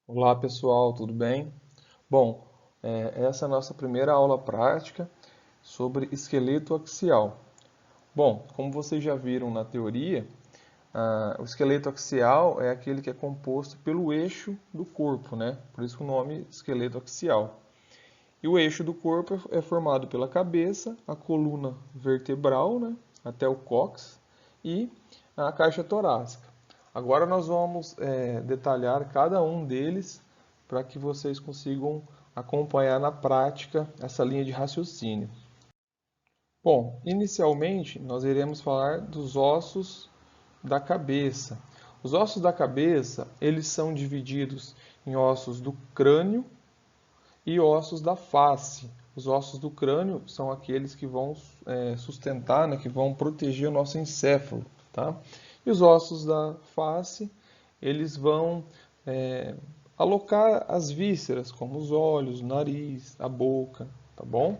Olá pessoal, tudo bem? Bom, essa é a nossa primeira aula prática sobre esqueleto axial. Bom, como vocês já viram na teoria, o esqueleto axial é aquele que é composto pelo eixo do corpo, né? Por isso o nome esqueleto axial. E o eixo do corpo é formado pela cabeça, a coluna vertebral, né? Até o cóccix e a caixa torácica. Agora nós vamos detalhar cada um deles para que vocês consigam acompanhar na prática essa linha de raciocínio. Bom, inicialmente nós iremos falar dos ossos da cabeça. Os ossos da cabeça, eles são divididos em ossos do crânio e ossos da face. Os ossos do crânio são aqueles que vão sustentar, né, que vão proteger o nosso encéfalo, tá? E os ossos da face, eles vão é, alocar as vísceras, como os olhos, o nariz, a boca, tá bom?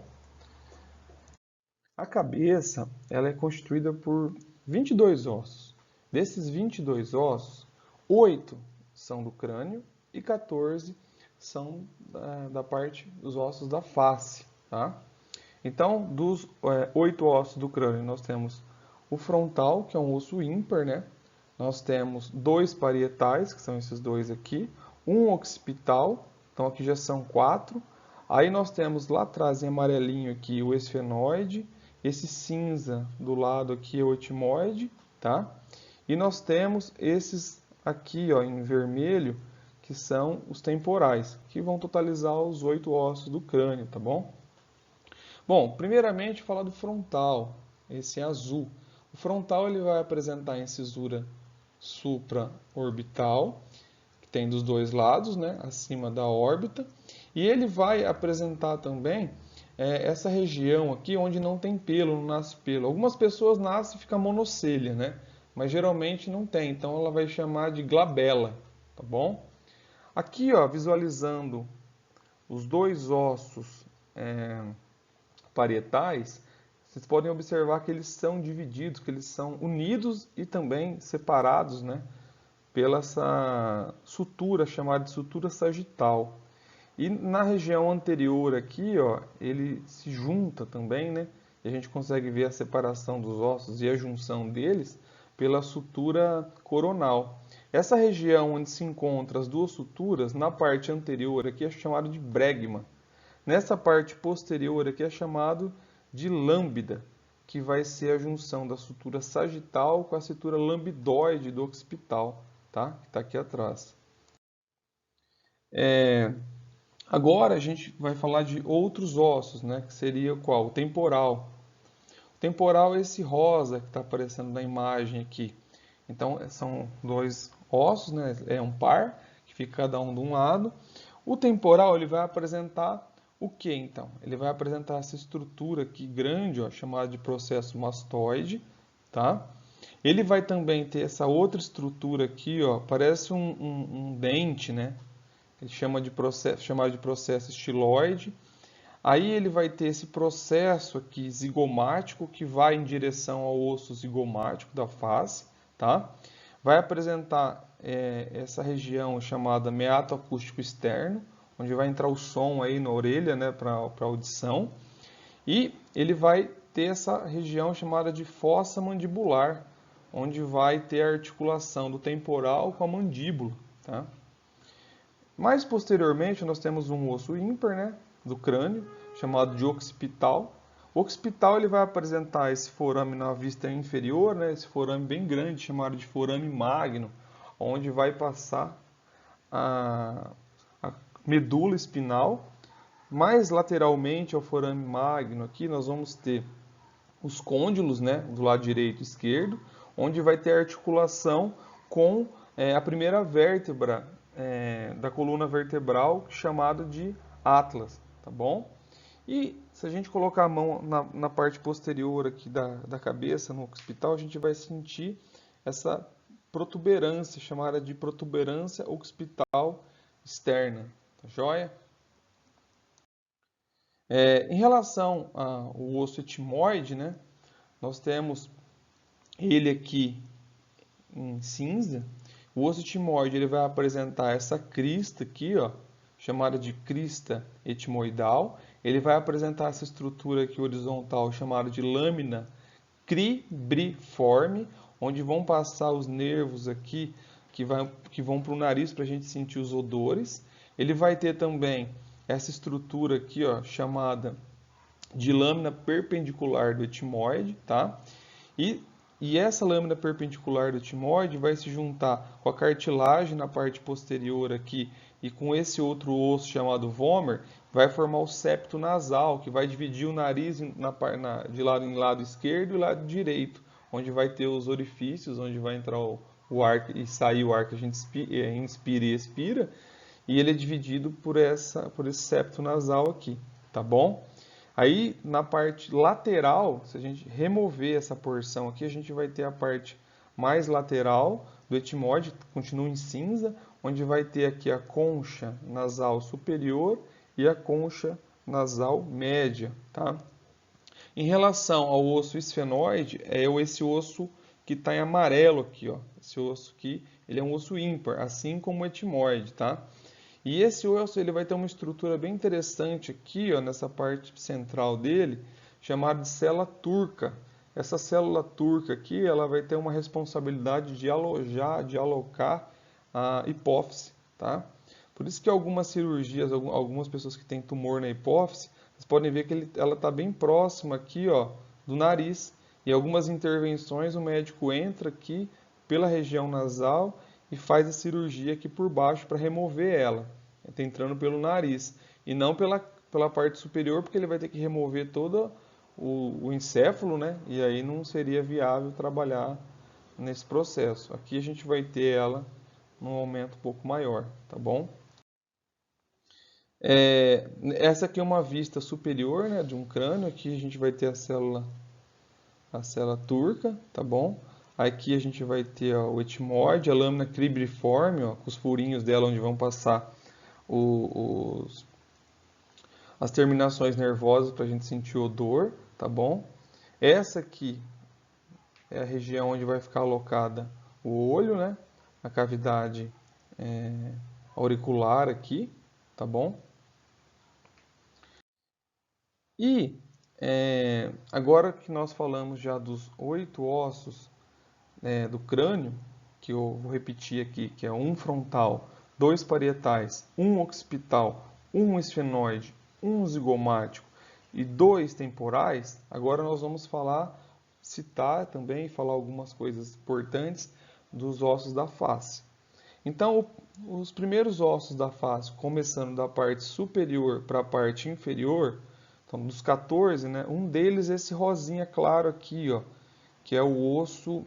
A cabeça, ela é constituída por 22 ossos. Desses 22 ossos, 8 são do crânio e 14 são da parte dos ossos da face, tá? Então, dos 8 ossos do crânio, nós temos o frontal, que é um osso ímpar, né? Nós temos dois parietais, que são esses dois aqui, um occipital, então aqui já são 4. Aí nós temos lá atrás em amarelinho aqui o esfenoide, esse cinza do lado aqui é o etimoide, tá? E nós temos esses aqui, ó, em vermelho, que são os temporais, que vão totalizar os 8 ossos do crânio, tá bom? Bom, primeiramente falar do frontal, esse é azul. O frontal ele vai apresentar a incisura supraorbital, que tem dos dois lados, né, acima da órbita, e ele vai apresentar também essa região aqui onde não tem pelo, não nasce pelo. Algumas pessoas nascem e fica monocelha, né? Mas geralmente não tem, então ela vai chamar de glabela, tá bom? Aqui, ó, visualizando os dois ossos parietais, vocês podem observar que eles são divididos, que eles são unidos e também separados, né, pela essa sutura chamada de sutura sagital. E na região anterior aqui, ó, ele se junta também, né? E a gente consegue ver a separação dos ossos e a junção deles pela sutura coronal. Essa região onde se encontram as duas suturas, na parte anterior aqui é chamado de bregma. Nessa parte posterior aqui é chamado de lambda, que vai ser a junção da sutura sagital com a sutura lambdoide do occipital, tá? Que está aqui atrás. Agora a gente vai falar de outros ossos, né? Que seria qual? O temporal. O temporal é esse rosa que está aparecendo na imagem aqui. Então são dois ossos, né? É um par que fica cada um de um lado. O temporal ele vai apresentar o que então? Ele vai apresentar essa estrutura aqui grande, ó, chamada de processo mastoide, tá? Ele vai também ter essa outra estrutura aqui, ó, parece um dente, né? Ele chama de processo estiloide. Aí ele vai ter esse processo aqui zigomático que vai em direção ao osso zigomático da face, tá? Vai apresentar essa região chamada meato acústico externo, onde vai entrar o som aí na orelha, né, para audição. E ele vai ter essa região chamada de fossa mandibular, onde vai ter a articulação do temporal com a mandíbula, tá? Mais posteriormente, nós temos um osso ímpar, né, do crânio, chamado de occipital. O occipital ele vai apresentar esse forame na vista inferior, né, esse forame bem grande, chamado de forame magno, onde vai passar a medula espinal. Mais lateralmente ao forame magno, aqui nós vamos ter os côndilos, né, do lado direito e esquerdo, onde vai ter articulação com a primeira vértebra da coluna vertebral, chamada de atlas, tá bom? E se a gente colocar a mão na parte posterior aqui da cabeça, no occipital, a gente vai sentir essa protuberância, chamada de protuberância occipital externa, tá joia? Em relação ao osso etimoide, né, nós temos ele aqui em cinza, O osso etimoide ele vai apresentar essa crista aqui, ó, chamada de crista etimoidal. Ele vai apresentar essa estrutura aqui horizontal chamada de lâmina cribriforme, onde vão passar os nervos aqui que vão para o nariz para a gente sentir os odores. Ele vai ter também essa estrutura aqui, ó, chamada de lâmina perpendicular do etimoide, tá? E essa lâmina perpendicular do etimoide vai se juntar com a cartilagem na parte posterior aqui e com esse outro osso chamado vômer, vai formar o septo nasal, que vai dividir o nariz de lado em lado esquerdo e lado direito, onde vai ter os orifícios, onde vai entrar o ar e sair o ar que a gente inspira e expira, e ele é dividido por esse septo nasal aqui, tá bom? Aí, na parte lateral, se a gente remover essa porção aqui, a gente vai ter a parte mais lateral do etimoide, continua em cinza, onde vai ter aqui a concha nasal superior e a concha nasal média, tá? Em relação ao osso esfenoide, é esse osso que está em amarelo aqui, ó. Esse osso aqui, ele é um osso ímpar, assim como o etimoide, tá? E esse osso ele vai ter uma estrutura bem interessante aqui, ó, nessa parte central dele, chamada de célula turca. Essa célula turca aqui, ela vai ter uma responsabilidade de alocar a hipófise, tá? Por isso que algumas cirurgias, algumas pessoas que têm tumor na hipófise, vocês podem ver que ela está bem próxima aqui, ó, do nariz. E algumas intervenções o médico entra aqui pela região nasal e faz a cirurgia aqui por baixo para remover ela. Está entrando pelo nariz e não pela parte superior, porque ele vai ter que remover todo o encéfalo, né? E aí não seria viável trabalhar nesse processo. Aqui a gente vai ter ela num aumento um pouco maior, tá bom? Essa aqui é uma vista superior, né, de um crânio. Aqui a gente vai ter a célula turca, tá bom? Aqui a gente vai ter, ó, o etimoide, a lâmina cribriforme, ó, com os furinhos dela onde vão passar as terminações nervosas para a gente sentir odor, tá bom? Essa aqui é a região onde vai ficar alocada o olho, né? A cavidade auricular aqui, tá bom? E agora que nós falamos já dos 8 ossos do crânio, que eu vou repetir aqui, que é um frontal, 2 parietais, um occipital, um esfenoide, um zigomático e 2 temporais, agora nós vamos citar também e falar algumas coisas importantes dos ossos da face. Então, os primeiros ossos da face, começando da parte superior para a parte inferior, então dos 14, né, um deles é esse rosinha claro aqui, ó, que é o osso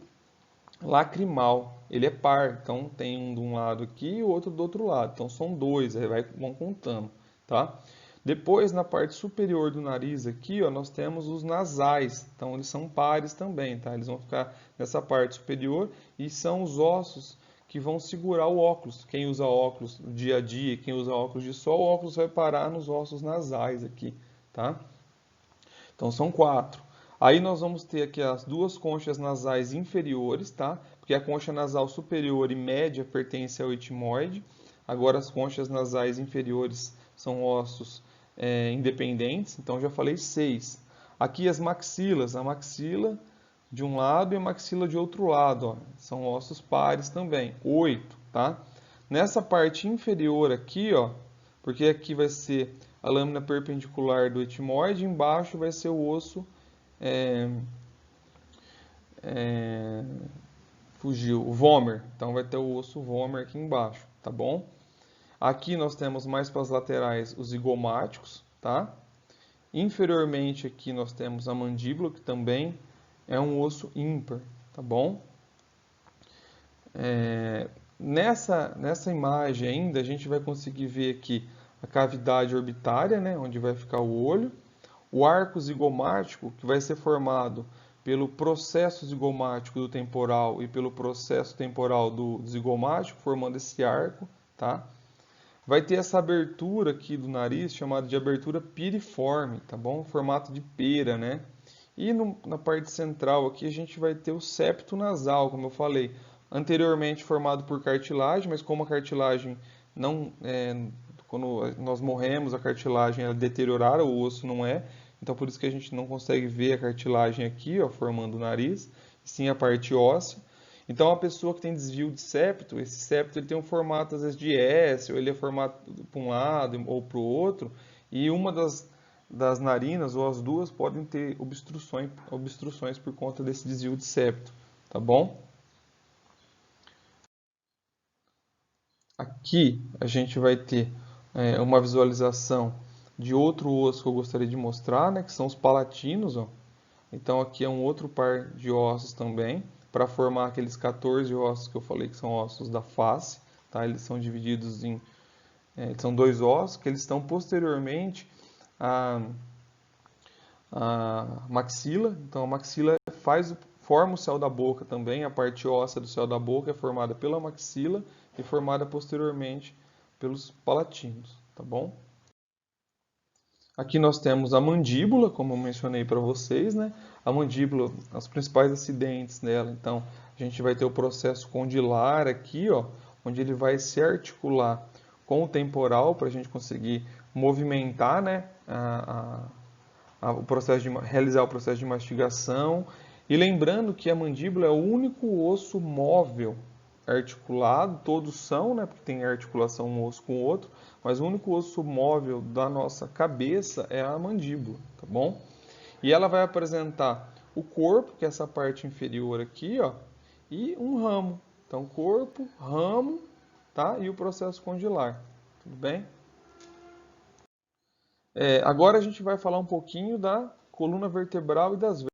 lacrimal. Ele é par, então tem um de um lado aqui e o outro do outro lado. Então são dois, aí vão contando, tá? Depois, na parte superior do nariz aqui, ó, nós temos os nasais. Então eles são pares também, tá? Eles vão ficar nessa parte superior e são os ossos que vão segurar o óculos. Quem usa óculos no dia a dia, quem usa óculos de sol, o óculos vai parar nos ossos nasais aqui, tá? Então são 4. Aí nós vamos ter aqui as duas conchas nasais inferiores, tá? Porque a concha nasal superior e média pertence ao etimoide. Agora as conchas nasais inferiores são ossos independentes, então já falei 6. Aqui as maxilas, a maxila de um lado e a maxila de outro lado, ó, são ossos pares também, 8, tá? Nessa parte inferior aqui, ó, porque aqui vai ser a lâmina perpendicular do etimoide, embaixo vai ser o osso fugiu, o vômer. Então vai ter o osso vômer aqui embaixo, tá bom? Aqui nós temos mais para as laterais os zigomáticos, tá? Inferiormente aqui nós temos a mandíbula, que também é um osso ímpar, tá bom? Nessa imagem ainda a gente vai conseguir ver aqui a cavidade orbitária, né, onde vai ficar o olho, o arco zigomático, que vai ser formado pelo processo zigomático do temporal e pelo processo temporal do zigomático, formando esse arco, tá? Vai ter essa abertura aqui do nariz, chamada de abertura piriforme, tá bom? Formato de pera, né? E na parte central aqui a gente vai ter o septo nasal, como eu falei, anteriormente formado por cartilagem, mas como a cartilagem não, quando nós morremos, a cartilagem é deteriorada, o osso não é, então por isso que a gente não consegue ver a cartilagem aqui, ó, formando o nariz, sim a parte óssea. Então a pessoa que tem desvio de septo, esse septo ele tem um formato às vezes de S, ou ele é formado para um lado ou para o outro, e uma das narinas ou as duas podem ter obstruções por conta desse desvio de septo, tá bom? Aqui a gente vai ter uma visualização de outro osso que eu gostaria de mostrar, né, que são os palatinos, ó. Então aqui é um outro par de ossos também, para formar aqueles 14 ossos que eu falei que são ossos da face, tá? Eles são divididos em, são dois ossos que eles estão posteriormente à, à maxila. Então a maxila forma o céu da boca também, a parte óssea do céu da boca é formada pela maxila e formada posteriormente pelos palatinos, tá bom? Aqui nós temos a mandíbula, como eu mencionei para vocês, né? A mandíbula, os principais acidentes dela. Então, a gente vai ter o processo condilar aqui, ó, onde ele vai se articular com o temporal para a gente conseguir movimentar, né, o processo de realizar o processo de mastigação. E lembrando que a mandíbula é o único osso móvel articulado, todos são, né, porque tem articulação um osso com o outro, mas o único osso móvel da nossa cabeça é a mandíbula, tá bom? E ela vai apresentar o corpo, que é essa parte inferior aqui, ó, e um ramo. Então, corpo, ramo, tá? E o processo condilar, tudo bem? Agora a gente vai falar um pouquinho da coluna vertebral e das vértebras.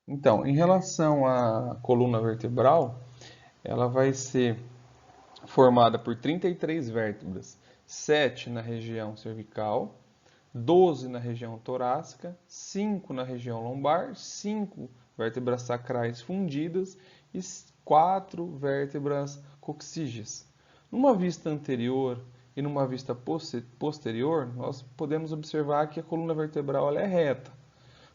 Então, em relação à coluna vertebral, ela vai ser formada por 33 vértebras, 7 na região cervical, 12 na região torácica, 5 na região lombar, 5 vértebras sacrais fundidas e 4 vértebras coxígeas. Numa vista anterior e numa vista posterior, nós podemos observar que a coluna vertebral ela é reta.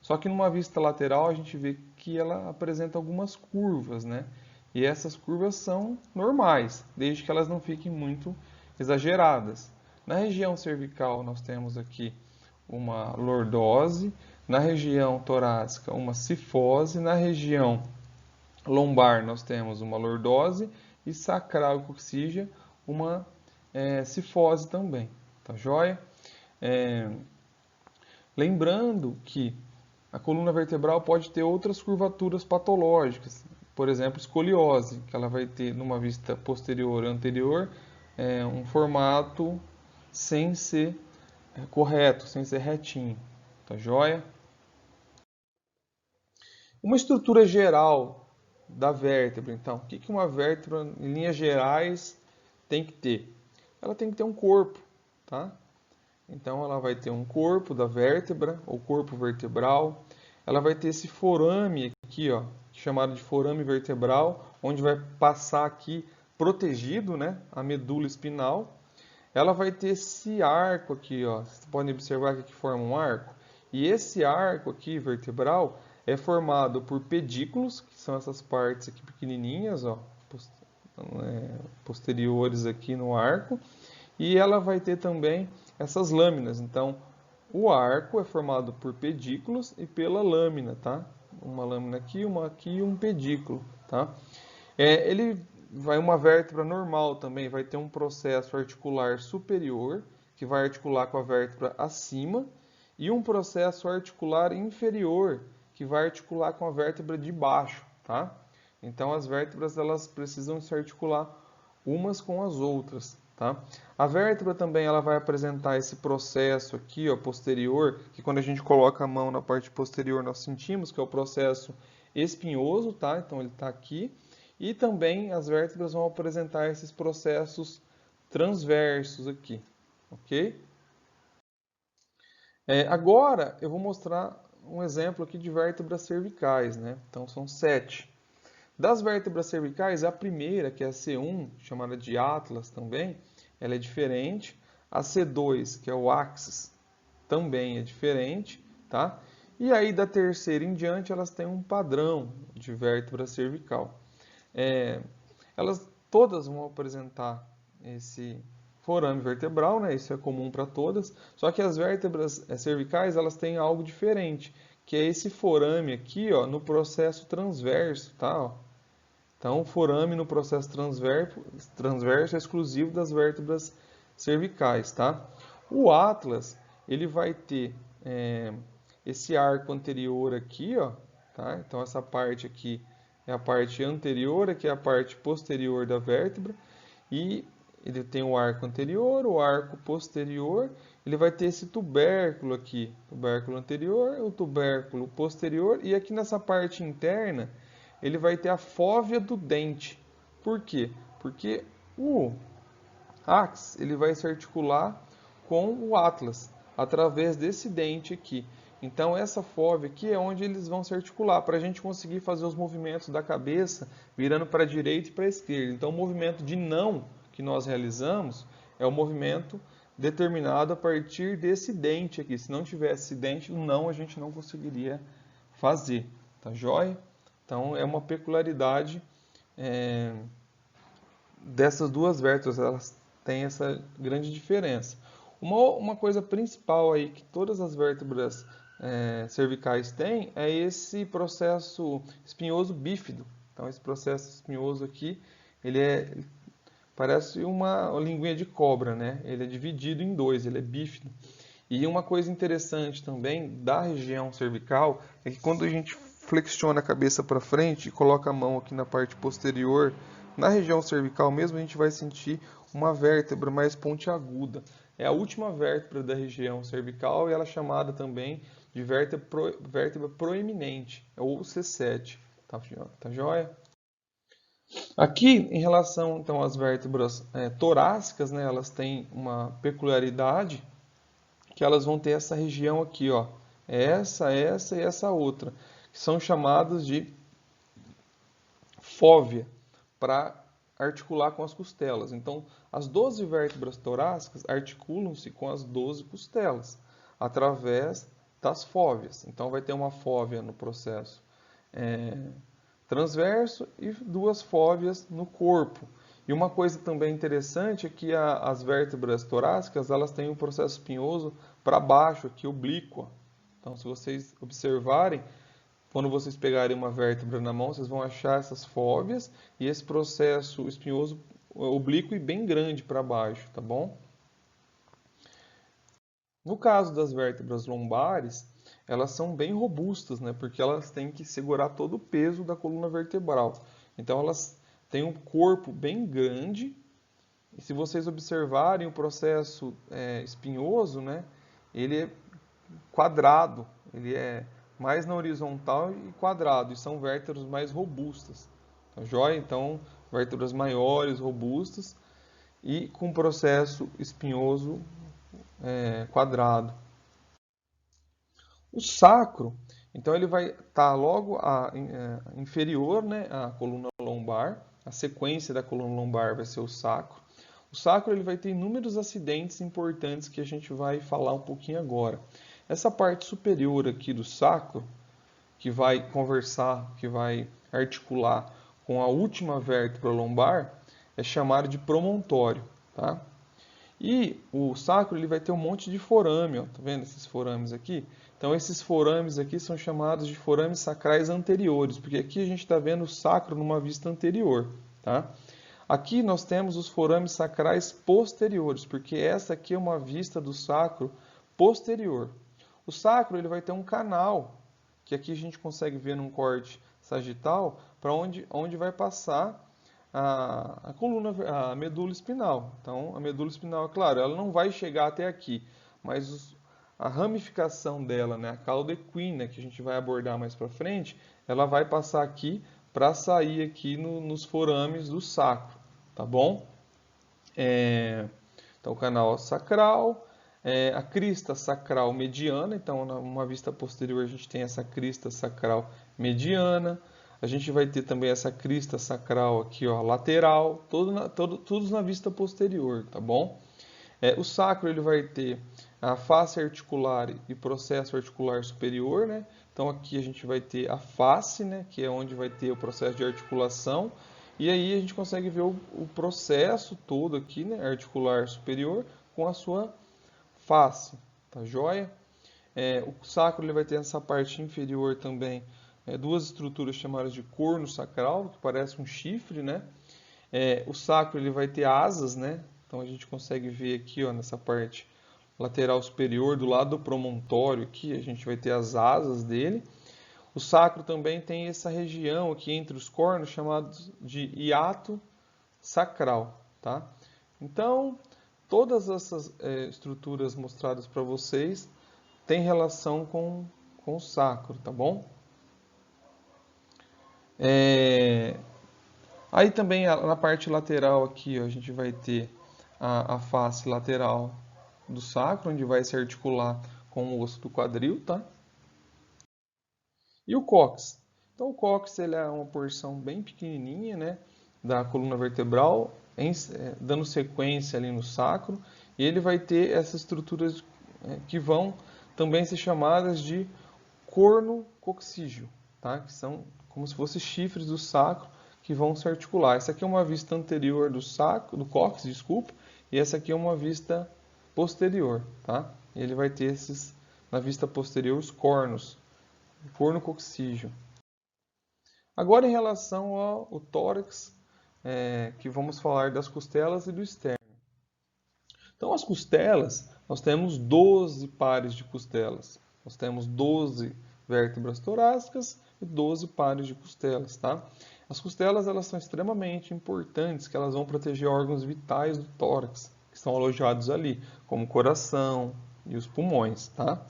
Só que numa vista lateral a gente vê que ela apresenta algumas curvas, né? E essas curvas são normais, desde que elas não fiquem muito exageradas. Na região cervical nós temos aqui uma lordose, na região torácica uma cifose, na região lombar nós temos uma lordose e sacral coxígea uma cifose também, tá joia? É, lembrando que a coluna vertebral pode ter outras curvaturas patológicas, por exemplo, escoliose, que ela vai ter numa vista posterior e anterior um formato sem ser correto, sem ser retinho, tá joia? Uma estrutura geral da vértebra, então, o que uma vértebra, em linhas gerais, tem que ter? Ela tem que ter um corpo, tá? Então, ela vai ter um corpo da vértebra, ou corpo vertebral. Ela vai ter esse forame aqui, ó, chamado de forame vertebral, onde vai passar aqui protegido, né, a medula espinal. Ela vai ter esse arco aqui, ó. Vocês podem observar que aqui forma um arco. E esse arco aqui vertebral é formado por pedículos, que são essas partes aqui pequenininhas, ó, posteriores aqui no arco. E ela vai ter também essas lâminas. Então, o arco é formado por pedículos e pela lâmina, tá? Uma lâmina aqui e um pedículo, tá? Ele vai uma vértebra normal também, vai ter um processo articular superior, que vai articular com a vértebra acima, e um processo articular inferior, que vai articular com a vértebra de baixo, tá? Então as vértebras elas precisam se articular umas com as outras, tá? A vértebra também ela vai apresentar esse processo aqui, ó, posterior, que quando a gente coloca a mão na parte posterior nós sentimos que é o processo espinhoso, tá? Então ele está aqui. E também as vértebras vão apresentar esses processos transversos aqui, ok? Agora eu vou mostrar um exemplo aqui de vértebras cervicais, né? Então são 7. Das vértebras cervicais, a primeira, que é a C1, chamada de Atlas também, ela é diferente. A C2, que é o Axis, também é diferente, tá? E aí da terceira em diante, elas têm um padrão de vértebra cervical. elas todas vão apresentar esse forame vertebral, né? Isso é comum para todas, só que as vértebras cervicais elas têm algo diferente, que é esse forame aqui, ó, no processo transverso, tá? Ó. Então, o forame no processo transverso é exclusivo das vértebras cervicais, tá? O Atlas, ele vai ter esse arco anterior aqui, ó, tá? Então, essa parte aqui é a parte anterior, aqui é a parte posterior da vértebra, e ele tem o arco anterior, o arco posterior, ele vai ter esse tubérculo aqui, tubérculo anterior, o tubérculo posterior, e aqui nessa parte interna, ele vai ter a fóvea do dente. Por quê? Porque o Ax ele vai se articular com o Atlas através desse dente aqui. Então essa fóvea aqui é onde eles vão se articular para a gente conseguir fazer os movimentos da cabeça virando para a direita e para a esquerda. Então o movimento de não que nós realizamos é o movimento determinado a partir desse dente aqui. Se não tivesse esse dente, o não a gente não conseguiria fazer. Tá joia? Então é uma peculiaridade dessas duas vértebras, elas têm essa grande diferença. Uma coisa principal aí que todas as vértebras cervicais têm é esse processo espinhoso bífido. Então esse processo espinhoso aqui, ele parece uma linguinha de cobra, né? Ele é dividido em dois, ele é bífido. E uma coisa interessante também da região cervical é que quando a gente flexiona a cabeça para frente e coloca a mão aqui na parte posterior, na região cervical mesmo, a gente vai sentir uma vértebra mais pontiaguda. É a última vértebra da região cervical e ela é chamada também de vértebra proeminente, ou C7. Tá joia? Aqui, em relação então às vértebras torácicas, né, elas têm uma peculiaridade que elas vão ter essa região aqui, ó, essa e essa outra, que são chamadas de fóvea, para articular com as costelas. Então, as 12 vértebras torácicas articulam-se com as 12 costelas, através das fóveas. Então, vai ter uma fóvea no processo transverso e duas fóveas no corpo. E uma coisa também interessante é que as vértebras torácicas elas têm um processo espinhoso para baixo, aqui oblíqua. Então, se vocês observarem, quando vocês pegarem uma vértebra na mão, vocês vão achar essas fóveas e esse processo espinhoso oblíquo e bem grande para baixo, tá bom? No caso das vértebras lombares, elas são bem robustas, né? Porque elas têm que segurar todo o peso da coluna vertebral. Então elas têm um corpo bem grande. E se vocês observarem o processo espinhoso, né? Ele é quadrado, ele é mais na horizontal e quadrado, e são vértebras mais robustas. Tá joia? Então, vértebras maiores, robustas e com processo espinhoso quadrado. O sacro, então ele vai estar logo inferior, né, à coluna lombar. A sequência da coluna lombar vai ser o sacro. O sacro ele vai ter inúmeros acidentes importantes que a gente vai falar um pouquinho agora. Essa parte superior aqui do sacro, que vai conversar, que vai articular com a última vértebra lombar, é chamado de promontório, tá? E o sacro ele vai ter um monte de forame, ó, tá vendo esses forames aqui? Então esses forames aqui são chamados de forames sacrais anteriores, porque aqui a gente está vendo o sacro numa vista anterior, tá? Aqui nós temos os forames sacrais posteriores, porque essa aqui é uma vista do sacro posterior. O sacro ele vai ter um canal, que aqui a gente consegue ver num corte sagital, para onde vai passar a medula espinal. Então, a medula espinal, é claro, ela não vai chegar até aqui, mas a ramificação dela, né, a cauda equina, que a gente vai abordar mais para frente, ela vai passar aqui para sair aqui nos forames do sacro, tá bom? Então, o canal sacral, a crista sacral mediana, então, numa vista posterior, a gente tem essa crista sacral mediana, a gente vai ter também essa crista sacral aqui, ó, lateral, todos na vista posterior, tá bom? O sacro ele vai ter a face articular e processo articular superior, né? Então aqui a gente vai ter a face, né, que é onde vai ter o processo de articulação, E aí a gente consegue ver o processo todo aqui, né, articular superior, com a sua face, tá joia? O sacro ele vai ter essa parte inferior também, duas estruturas chamadas de corno sacral, que parece um chifre, né? O sacro ele vai ter asas, né? Então a gente consegue ver aqui, ó, nessa parte lateral superior, do lado do promontório aqui, a gente vai ter as asas dele. O sacro também tem essa região aqui entre os cornos, chamados de hiato sacral, tá? Então, todas essas estruturas mostradas para vocês têm relação com o sacro, tá bom? Aí também na parte lateral aqui, ó, a gente vai ter a face lateral do sacro, onde vai se articular com o osso do quadril, tá? E o cóccix. Então o cóccix ele é uma porção bem pequenininha, né, da coluna vertebral, dando sequência ali no sacro, e ele vai ter essas estruturas que vão também ser chamadas de corno coccígeo, tá? Que são como se fossem chifres do sacro que vão se articular. Essa aqui é uma vista anterior do sacro, do cóccix, desculpa, e essa aqui é uma vista posterior, tá? E ele vai ter esses na vista posterior os cornos, corno coccígeo. Agora em relação ao tórax, que vamos falar das costelas e do externo. Então as costelas, nós temos 12 pares de costelas. Nós temos 12 vértebras torácicas e 12 pares de costelas, tá? As costelas elas são extremamente importantes, que elas vão proteger órgãos vitais do tórax, que estão alojados ali, como o coração e os pulmões, tá?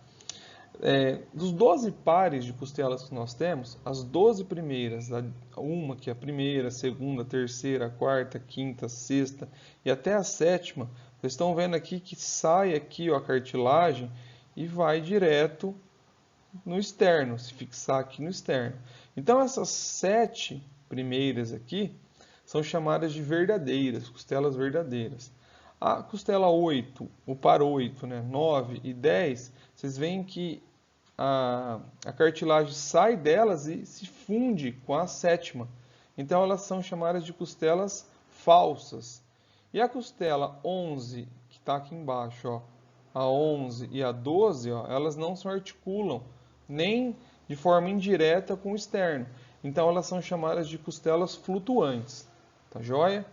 Dos 12 pares de costelas que nós temos, as 12 primeiras, uma que é a primeira, a segunda, a terceira, a quarta, a quinta, a sexta e até a sétima, vocês estão vendo aqui que sai aqui ó, a cartilagem e vai direto no externo, se fixar aqui no externo. Então essas 7 primeiras aqui são chamadas de verdadeiras, costelas verdadeiras. A costela 8, o par 8, né, 9 e 10, vocês veem que a cartilagem sai delas e se funde com a sétima. Então elas são chamadas de costelas falsas. E a costela 11, que está aqui embaixo, ó, a 11 e a 12, ó, elas não se articulam nem de forma indireta com o externo. Então elas são chamadas de costelas flutuantes. Tá joia?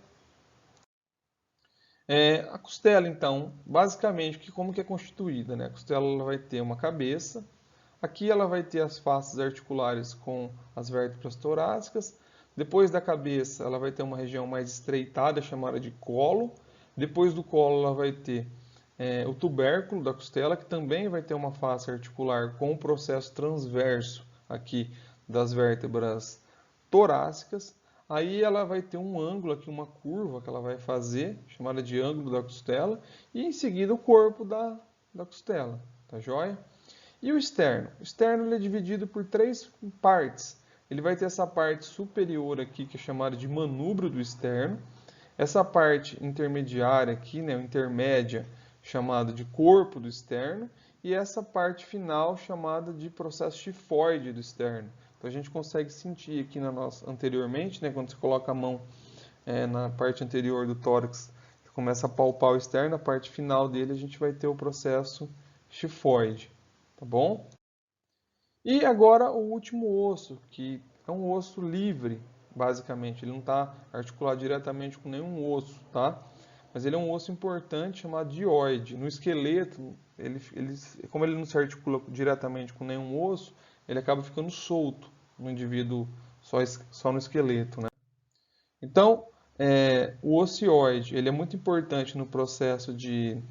A costela, então, basicamente, como que é constituída? Né? A costela ela vai ter uma cabeça. Aqui ela vai ter as faces articulares com as vértebras torácicas. Depois da cabeça, ela vai ter uma região mais estreitada, chamada de colo. Depois do colo, ela vai ter o tubérculo da costela, que também vai ter uma face articular com o processo transverso aqui das vértebras torácicas. Aí ela vai ter um ângulo aqui, uma curva que ela vai fazer, chamada de ângulo da costela, e em seguida o corpo da costela, tá joia? E o externo? O externo ele é dividido por 3 partes. Ele vai ter essa parte superior aqui, que é chamada de manubro do externo, essa parte intermediária aqui, né, intermédia, chamada de corpo do externo, e essa parte final chamada de processo tifoide do externo. Então a gente consegue sentir aqui anteriormente, né, quando você coloca a mão na parte anterior do tórax, você começa a palpar o externo, a parte final dele a gente vai ter o processo tifoide, tá bom? E agora o último osso, que é um osso livre, basicamente. Ele não está articulado diretamente com nenhum osso, tá? Mas ele é um osso importante chamado dioide. No esqueleto, como ele não se articula diretamente com nenhum osso, ele acaba ficando solto no indivíduo, só no esqueleto, né? Então, o ocioide, ele é muito importante no processo de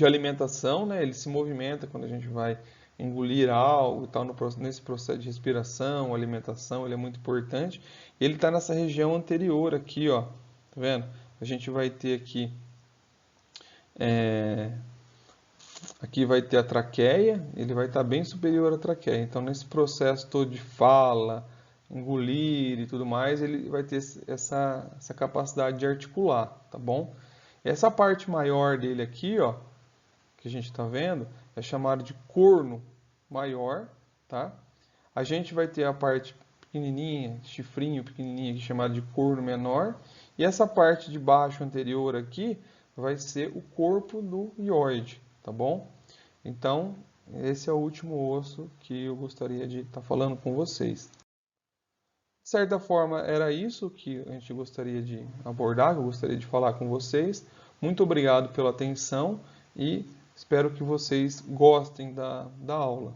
alimentação, né? Ele se movimenta quando a gente vai engolir algo e tal, nesse processo de respiração, alimentação, ele é muito importante. Ele está nessa região anterior aqui, ó, tá vendo? A gente vai ter aqui vai ter a traqueia, ele vai estar bem superior à traqueia. Então, nesse processo todo de fala, engolir e tudo mais, ele vai ter essa capacidade de articular, tá bom? Essa parte maior dele aqui, ó, que a gente está vendo, é chamado de corno maior, tá? A gente vai ter a parte pequenininha, chifrinho pequenininho aqui chamado de corno menor. E essa parte de baixo anterior aqui vai ser o corpo do ióide, tá bom? Então, esse é o último osso que eu gostaria de estar falando com vocês. De certa forma, era isso que a gente gostaria de abordar, que eu gostaria de falar com vocês. Muito obrigado pela atenção e espero que vocês gostem da aula.